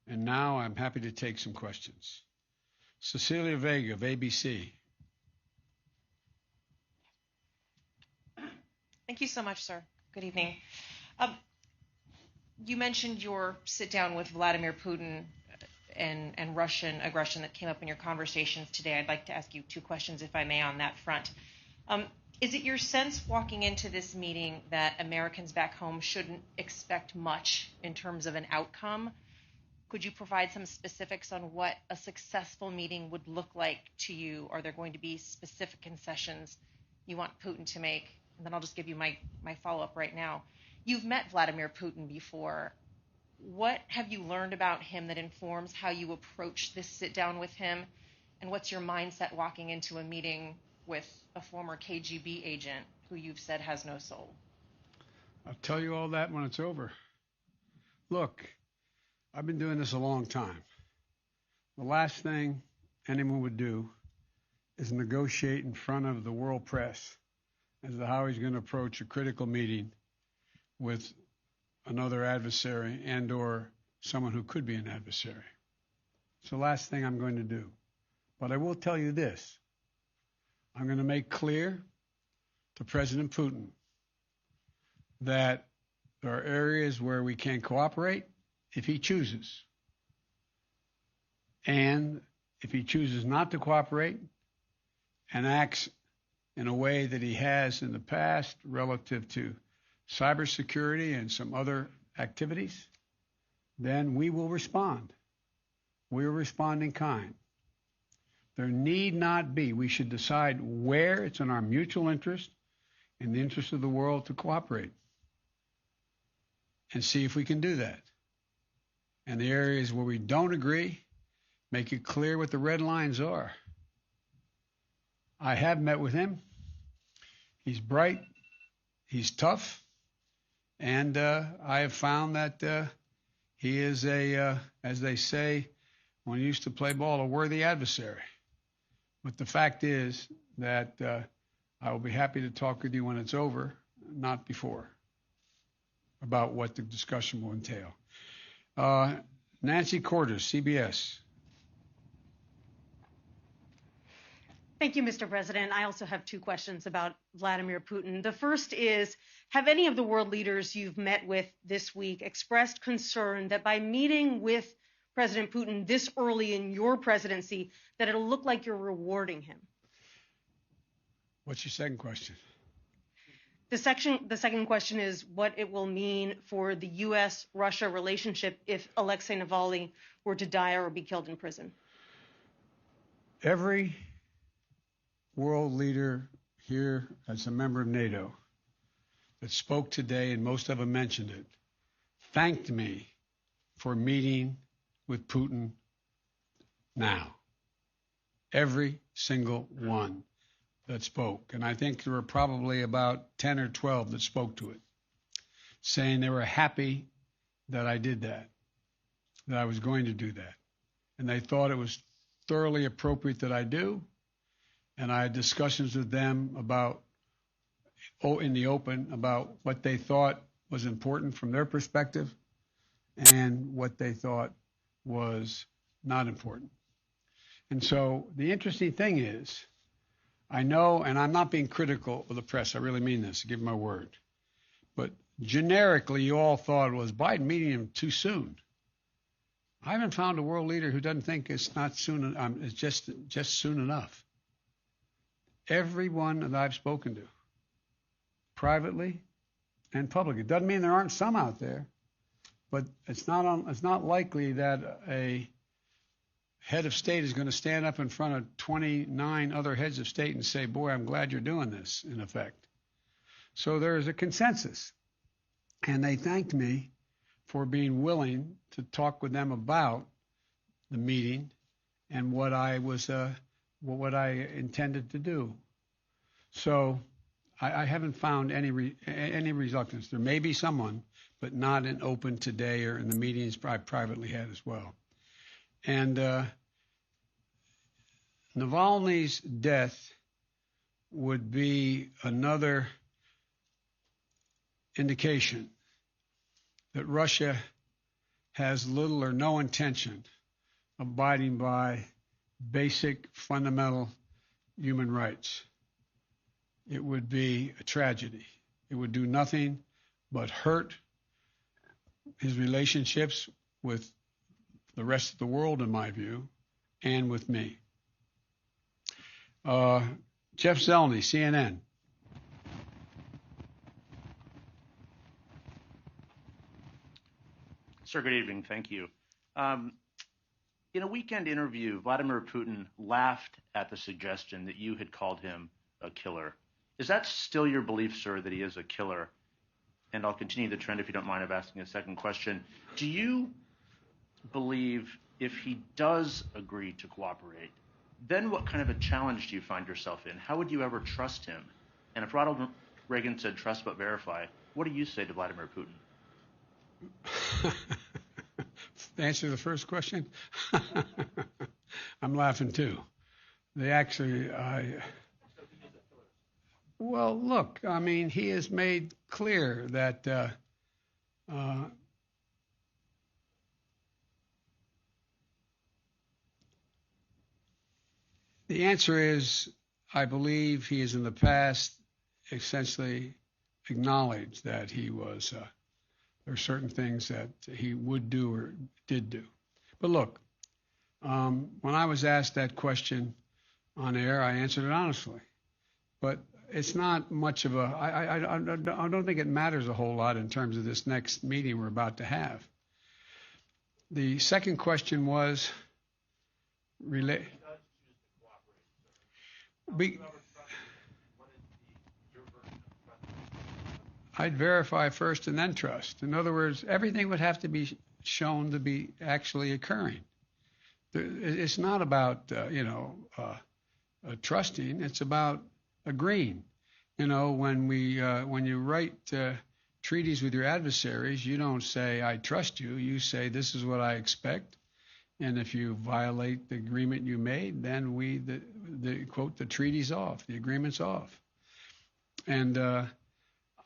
And now I'm happy to take some questions. Cecilia Vega of ABC. Thank you so much, sir. Good evening. You mentioned your sit down with Vladimir Putin and Russian aggression that came up in your conversations today. I'd like to ask you two questions, if I may, on that front. Is it your sense walking into this meeting that Americans back home shouldn't expect much in terms of an outcome? Could you provide some specifics on what a successful meeting would look like to you? Are there going to be specific concessions you want Putin to make? And then I'll just give you my follow-up right now. You've met Vladimir Putin before. What have you learned about him that informs how you approach this sit down with him? And what's your mindset walking into a meeting with a former KGB agent who you've said has no soul? I'll tell you all that when it's over. Look, I've been doing this a long time. The last thing anyone would do is negotiate in front of the world press as to how he's going to approach a critical meeting with another adversary and or someone who could be an adversary. It's the last thing I'm going to do. But I will tell you this. I'm going to make clear to President Putin that there are areas where we can cooperate if he chooses. And if he chooses not to cooperate and acts in a way that he has in the past relative to cybersecurity and some other activities, then we will respond. We will respond in kind. There need not be. We should decide where it's in our mutual interest, in the interest of the world, to cooperate and see if we can do that. And the areas where we don't agree, make it clear what the red lines are. I have met with him. He's bright. He's tough. And I have found that he is as they say when he used to play ball, a worthy adversary. But the fact is that I will be happy to talk with you when it's over, not before, about what the discussion will entail. Nancy Cordes, CBS. Thank you, Mr. President. I also have two questions about Vladimir Putin. The first is, have any of the world leaders you've met with this week expressed concern that by meeting with President Putin this early in your presidency, that it'll look like you're rewarding him? What's your second question? The second question is what it will mean for the U.S.-Russia relationship if Alexei Navalny were to die or be killed in prison. Every world leader here as a member of NATO that spoke today, and most of them mentioned it, thanked me for meeting with Putin now. Every single one that spoke. And I think there were probably about 10 or 12 that spoke to it, saying they were happy that I did that I was going to do that. And they thought it was thoroughly appropriate that I do. And I had discussions with them about, in the open, about what they thought was important from their perspective and what they thought was not important. And so the interesting thing is, I know, and I'm not being critical of the press, I really mean this, give my word, but generically you all thought, was Biden meeting him too soon? I haven't found a world leader who doesn't think it's not soon, it's just soon enough. Everyone that I've spoken to, privately and publicly, doesn't mean there aren't some out there, but it's not likely that a head of state is going to stand up in front of 29 other heads of state and say, boy, I'm glad you're doing this, in effect. So there is a consensus. And they thanked me for being willing to talk with them about the meeting and what I intended to do. So I haven't found any reluctance. There may be someone, but not in open today or in the meetings I privately had as well. And Navalny's death would be another indication that Russia has little or no intention of abiding by basic fundamental human rights, it would be a tragedy. It would do nothing but hurt his relationships with the rest of the world, in my view, and with me. Jeff Zelny, CNN. Sir, good evening. Thank you. In a weekend interview, Vladimir Putin laughed at the suggestion that you had called him a killer. Is that still your belief, sir, that he is a killer? And I'll continue the trend if you don't mind of asking a second question. Do you believe if he does agree to cooperate, then what kind of a challenge do you find yourself in? How would you ever trust him? And if Ronald Reagan said trust but verify, what do you say to Vladimir Putin? To answer the first question, I'm laughing too. Well, look, I mean, he has made clear that the answer is, I believe he has in the past essentially acknowledged that he was, there are certain things that he would do or did do. But look, when I was asked that question on air, I answered it honestly. But it's not much of a, I don't think it matters a whole lot in terms of this next meeting we're about to have. The second question was, I'd verify first and then trust. In other words, everything would have to be shown to be actually occurring. It's not about, trusting. It's about agreeing. You know, when you write treaties with your adversaries, you don't say, I trust you. You say, this is what I expect. And if you violate the agreement you made, then the treaty's off, the agreement's off. And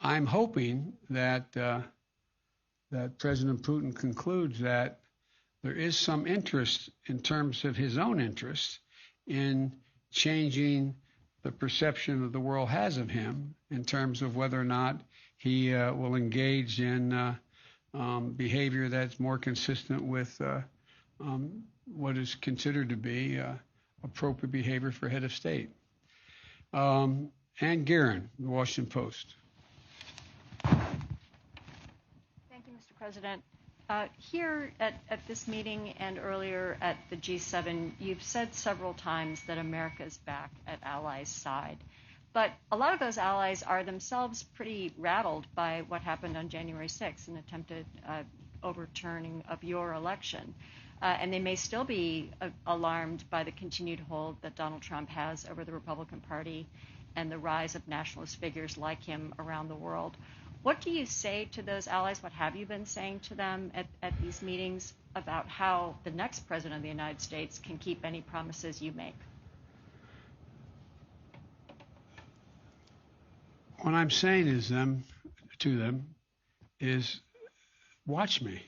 I'm hoping that that President Putin concludes that there is some interest in terms of his own interest in changing the perception that the world has of him in terms of whether or not he will engage in behavior that's more consistent with what is considered to be appropriate behavior for head of state. Ann Guerin, The Washington Post. Thank you, Mr. President. Here at this meeting and earlier at the G7, you've said several times that America is back at allies' side. But a lot of those allies are themselves pretty rattled by what happened on January 6th, an attempted overturning of your election. And they may still be alarmed by the continued hold that Donald Trump has over the Republican Party and the rise of nationalist figures like him around the world. What do you say to those allies? What have you been saying to them at these meetings about how the next president of the United States can keep any promises you make? What I'm saying to them is, watch me.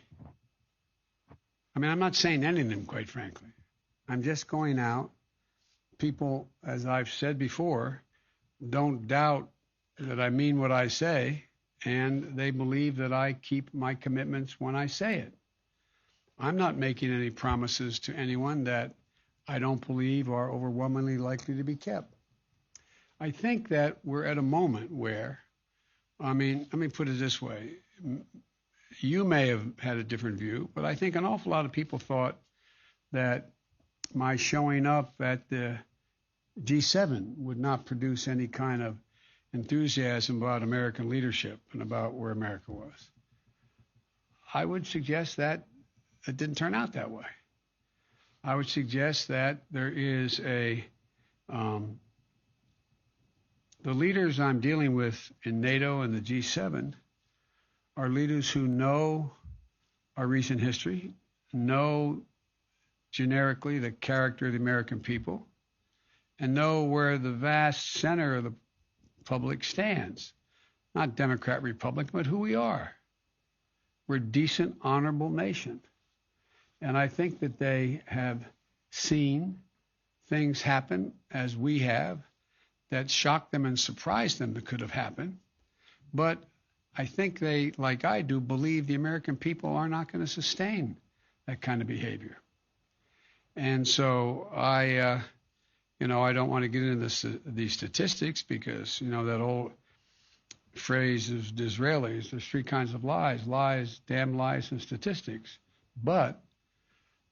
I mean, I'm not saying anything, quite frankly. I'm just going out. People, as I've said before, don't doubt that I mean what I say, and they believe that I keep my commitments when I say it. I'm not making any promises to anyone that I don't believe are overwhelmingly likely to be kept. I think that we're at a moment where, I mean, let me put it this way. You may have had a different view, but I think an awful lot of people thought that my showing up at the G7 would not produce any kind of enthusiasm about American leadership and about where America was. I would suggest that it didn't turn out that way. I would suggest that there is the leaders I'm dealing with in NATO and the G7 are leaders who know our recent history, know generically the character of the American people, and know where the vast center of the public stands. Not Democrat, Republican, but who we are. we're a decent, honorable nation. And I think that they have seen things happen as we have that shocked them and surprised them that could have happened. But I think they, like I do, believe the American people are not going to sustain that kind of behavior. And so I don't want to get into these statistics because, that old phrase is the Israelis, there's three kinds of lies, damn lies, and statistics. But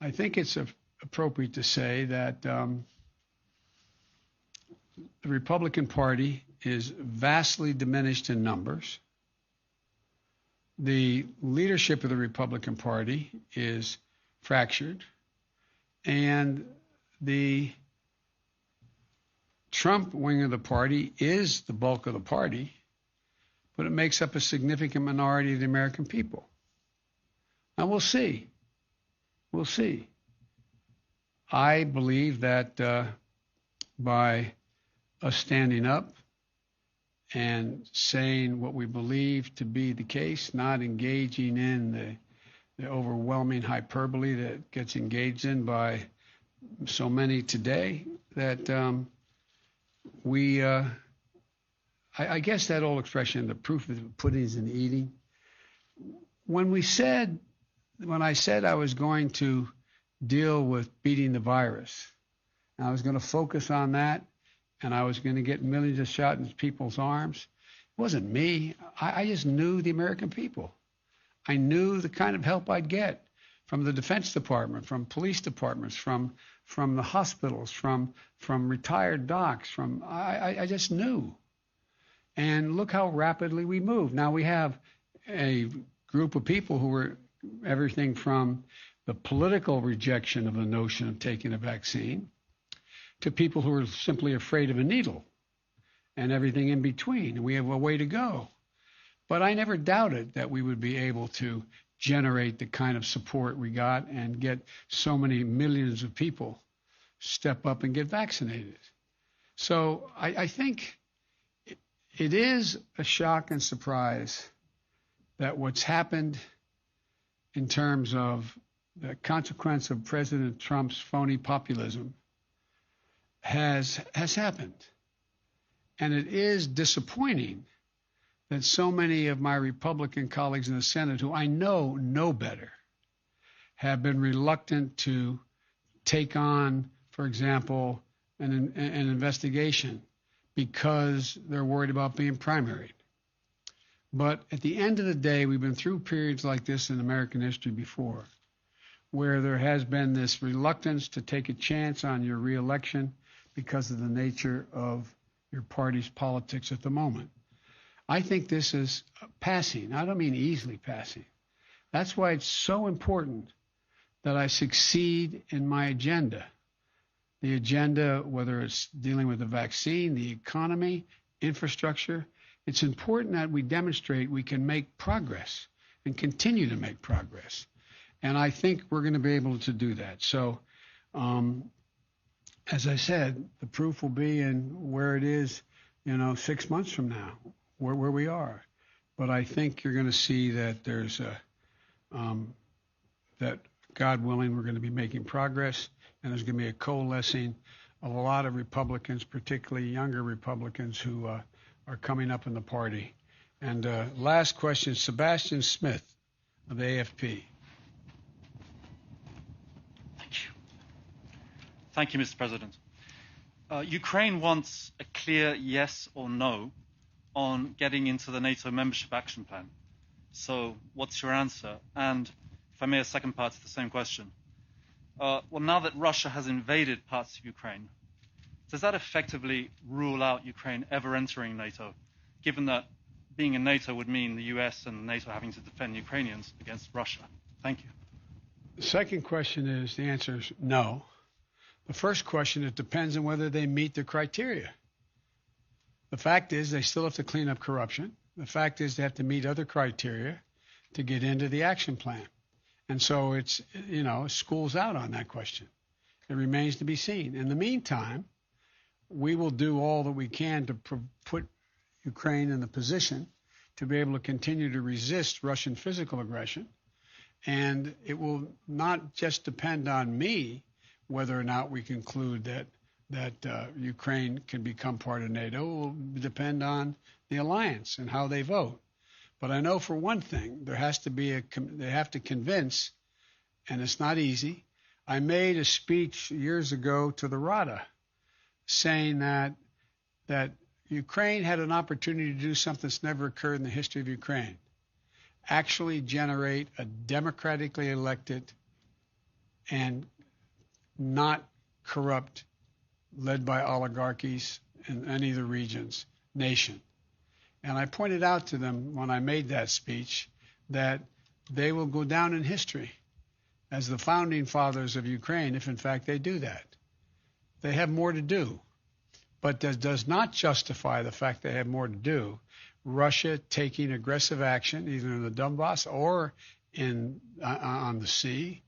I think it's appropriate to say that the Republican Party is vastly diminished in numbers. The leadership of the Republican Party is fractured, and the Trump wing of the party is the bulk of the party, but it makes up a significant minority of the American people. Now, we'll see. We'll see. I believe that by us standing up and saying what we believe to be the case, not engaging in the overwhelming hyperbole that gets engaged in by so many today, that I guess that old expression, the proof of the pudding is in the eating. When I said I was going to deal with beating the virus, and I was going to focus on that, and I was going to get millions of shots in people's arms, it wasn't me. I just knew the American people. I knew the kind of help I'd get from the Defense Department, from police departments, from the hospitals, from retired docs. I just knew. And look how rapidly we moved. Now we have a group of people who were everything from the political rejection of the notion of taking a vaccine to people who are simply afraid of a needle and everything in between. We have a way to go. But I never doubted that we would be able to generate the kind of support we got and get so many millions of people step up and get vaccinated. So I think it is a shock and surprise that what's happened in terms of the consequence of President Trump's phony populism has happened. And it is disappointing that so many of my Republican colleagues in the Senate, who I know better, have been reluctant to take on, for example, an investigation because they're worried about being primaried. But at the end of the day, we've been through periods like this in American history before, where there has been this reluctance to take a chance on your reelection because of the nature of your party's politics at the moment. I think this is passing. I don't mean easily passing. That's why it's so important that I succeed in my agenda. The agenda, whether it's dealing with the vaccine, the economy, infrastructure, it's important that we demonstrate we can make progress and continue to make progress. And I think we're going to be able to do that. So, as I said, the proof will be in where it is, 6 months from now, where we are. But I think you're going to see that there's that God willing, we're going to be making progress, and there's going to be a coalescing of a lot of Republicans, particularly younger Republicans who are coming up in the party. And last question, Sebastian Smith of the AFP. Thank you, Mr. President. Ukraine wants a clear yes or no on getting into the NATO membership action plan. So what's your answer? And if I may, a second part to the same question. Well, now that Russia has invaded parts of Ukraine, does that effectively rule out Ukraine ever entering NATO, given that being in NATO would mean the US and NATO having to defend Ukrainians against Russia? Thank you. The second question is, the answer is no. The first question, it depends on whether they meet the criteria. The fact is they still have to clean up corruption. The fact is they have to meet other criteria to get into the action plan. And so it's, school's out on that question. It remains to be seen. In the meantime, we will do all that we can to put Ukraine in the position to be able to continue to resist Russian physical aggression. And it will not just depend on me whether or not we conclude that Ukraine can become part of NATO. It will depend on the alliance and how they vote. But I know for one thing, they have to convince, and it's not easy. I made a speech years ago to the Rada saying that Ukraine had an opportunity to do something that's never occurred in the history of Ukraine. Actually generate a democratically elected and not corrupt, led by oligarchies in any of the regions, nation. And I pointed out to them when I made that speech that they will go down in history as the founding fathers of Ukraine if in fact they do that. They have more to do, but that does not justify the fact they have more to do. Russia taking aggressive action either in the Donbass or on the sea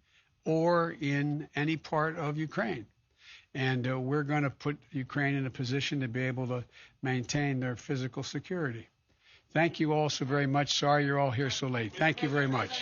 or in any part of Ukraine. And we're going to put Ukraine in a position to be able to maintain their physical security. Thank you all so very much. Sorry you're all here so late. Thank you very much.